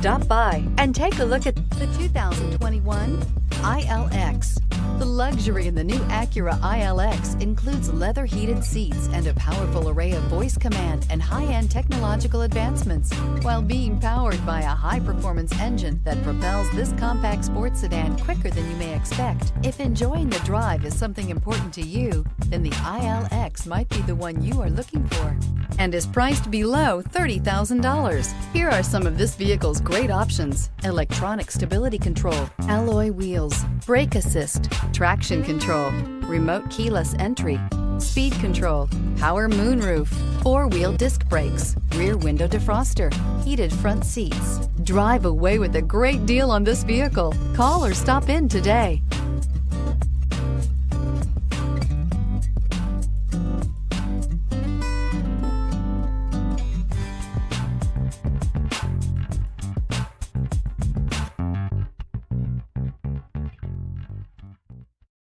Stop by and take a look at the 2021 ILX. The luxury in the new Acura ILX includes leather heated seats and a powerful array of voice command and high-end technological advancements, while being powered by a high-performance engine that propels this compact sports sedan quicker than you may expect. If enjoying the drive is something important to you, then the ILX might be the one you are looking for, and is priced below $30,000. Here are some of this vehicle's great options: electronic stability control, alloy wheels, brake assist, traction control, remote keyless entry, speed control, power moonroof, four-wheel disc brakes, rear window defroster, heated front seats. Drive away with a great deal on this vehicle. Call or stop in today.